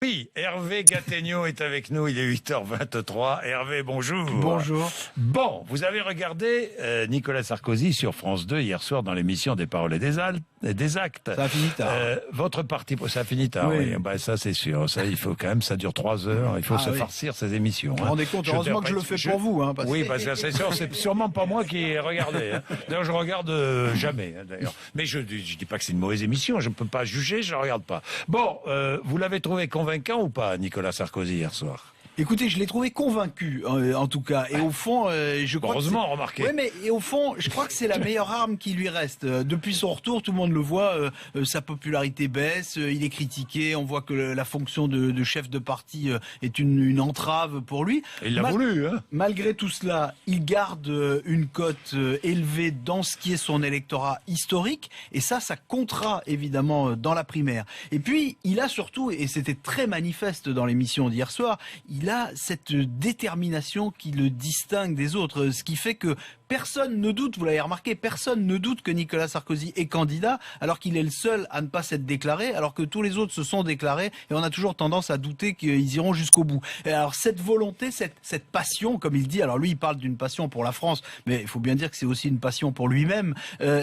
Oui, Hervé Gattegno est avec nous, il est 8h23. Hervé, bonjour. Bonjour. Bon, vous avez regardé Nicolas Sarkozy sur France 2 hier soir dans l'émission des Paroles et des Actes. Ça a fini tard. Votre parti, ça a fini tard, oui. Bah, ça c'est sûr, ça il faut quand même, ça dure 3 heures, il faut farcir ces émissions. Vous vous rendez compte, heureusement que je le fais pour vous. Hein, oui, parce que c'est sûr, c'est sûrement pas moi qui ai regardé. Hein. D'ailleurs, je regarde jamais, hein, d'ailleurs. Mais je dis pas que c'est une mauvaise émission, je ne peux pas juger, je ne regarde pas. Bon, vous l'avez trouvé convaincant ou pas, Nicolas Sarkozy, hier soir? Écoutez, je l'ai trouvé convaincu, en tout cas. Et au fond, je crois heureusement, remarquez. Oui, mais et au fond, je crois que c'est la meilleure arme qui lui reste. Depuis son retour, tout le monde le voit, sa popularité baisse, il est critiqué, on voit que la fonction de chef de parti est une entrave pour lui. Et il l'a voulu, hein. Malgré tout cela, il garde une cote élevée dans ce qui est son électorat historique, et ça comptera évidemment dans la primaire. Et puis, il a surtout, et c'était très manifeste dans l'émission d'hier soir, il a cette détermination qui le distingue des autres, ce qui fait que personne ne doute, vous l'avez remarqué, personne ne doute que Nicolas Sarkozy est candidat, alors qu'il est le seul à ne pas s'être déclaré, alors que tous les autres se sont déclarés, et on a toujours tendance à douter qu'ils iront jusqu'au bout. Et alors cette volonté, cette passion, comme il dit, alors lui il parle d'une passion pour la France, mais il faut bien dire que c'est aussi une passion pour lui-même,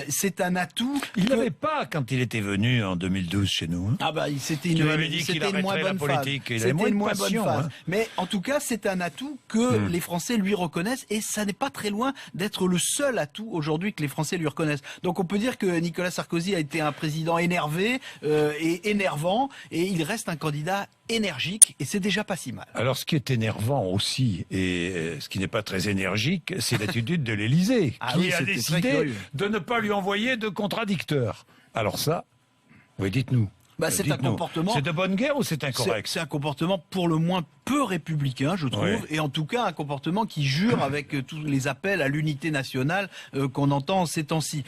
c'est un atout. Il n'avait pas quand il était venu en 2012 chez nous. Hein. Ah bah c'était une moins bonne phase. C'était une moins bonne phase. Hein. Mais en tout cas, c'est un atout que les Français lui reconnaissent, et ça n'est pas très loin d'être le seul atout aujourd'hui que les Français lui reconnaissent. Donc on peut dire que Nicolas Sarkozy a été un président énervé et énervant, et il reste un candidat énergique, et c'est déjà pas si mal. Alors ce qui est énervant aussi, et ce qui n'est pas très énergique, c'est l'attitude de l'Élysée, qui a décidé de ne pas lui envoyer de contradicteurs. Alors ça, oui, dites-nous. Bah, c'est un comportement. C'est de bonne guerre ou c'est incorrect? C'est un comportement pour le moins peu républicain, je trouve, et en tout cas un comportement qui jure avec tous les appels à l'unité nationale qu'on entend ces temps-ci.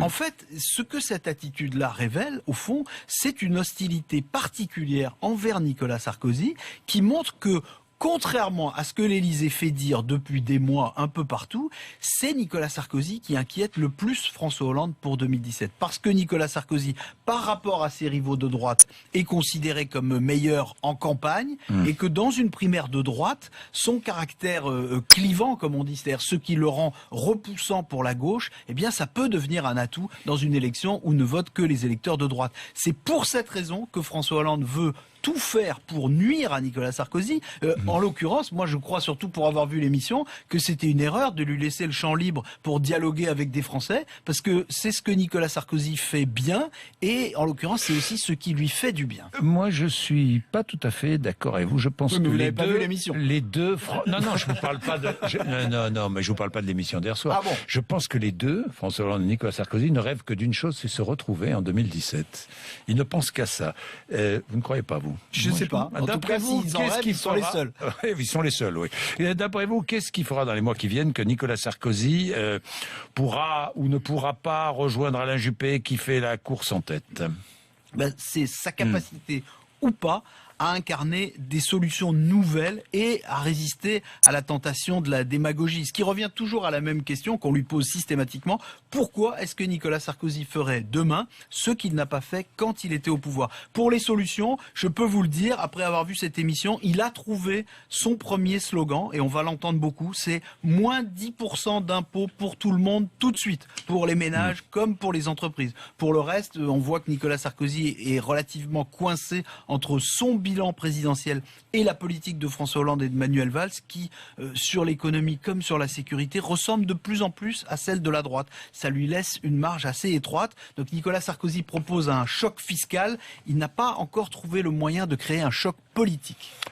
En fait, ce que cette attitude-là révèle, au fond, c'est une hostilité particulière envers Nicolas Sarkozy, qui montre que, contrairement à ce que l'Élysée fait dire depuis des mois un peu partout, c'est Nicolas Sarkozy qui inquiète le plus François Hollande pour 2017. Parce que Nicolas Sarkozy, par rapport à ses rivaux de droite, est considéré comme meilleur en campagne, et que dans une primaire de droite, son caractère clivant, comme on dit, c'est-à-dire ce qui le rend repoussant pour la gauche, eh bien ça peut devenir un atout dans une élection où ne votent que les électeurs de droite. C'est pour cette raison que François Hollande veut tout faire pour nuire à Nicolas Sarkozy. En l'occurrence, moi je crois, surtout pour avoir vu l'émission, que c'était une erreur de lui laisser le champ libre pour dialoguer avec des Français, parce que c'est ce que Nicolas Sarkozy fait bien, et en l'occurrence c'est aussi ce qui lui fait du bien. Moi je suis pas tout à fait d'accord avec vous. Je pense que vous n'avez pas vu l'émission. Non, je vous parle pas de. Non, mais je vous parle pas de l'émission d'hier soir. Ah bon. Je pense que les deux, François Hollande et Nicolas Sarkozy, ne rêvent que d'une chose, c'est se retrouver en 2017. Ils ne pensent qu'à ça. Vous ne croyez pas, vous? Je ne sais pas. En tout cas, s'ils en rêvent, ils sont les seuls. Ils sont les seuls, oui. D'après vous, qu'est-ce qu'il fera dans les mois qui viennent que Nicolas Sarkozy pourra ou ne pourra pas rejoindre Alain Juppé qui fait la course en tête? C'est sa capacité ou pas à incarner des solutions nouvelles et à résister à la tentation de la démagogie. Ce qui revient toujours à la même question qu'on lui pose systématiquement. Pourquoi est-ce que Nicolas Sarkozy ferait demain ce qu'il n'a pas fait quand il était au pouvoir? Pour les solutions, je peux vous le dire, après avoir vu cette émission, il a trouvé son premier slogan, et on va l'entendre beaucoup, c'est moins 10% d'impôts pour tout le monde tout de suite, pour les ménages comme pour les entreprises. Pour le reste, on voit que Nicolas Sarkozy est relativement coincé entre son bilan présidentiel et la politique de François Hollande et de Manuel Valls, qui, sur l'économie comme sur la sécurité, ressemble de plus en plus à celle de la droite. Ça lui laisse une marge assez étroite. Donc Nicolas Sarkozy propose un choc fiscal. Il n'a pas encore trouvé le moyen de créer un choc politique.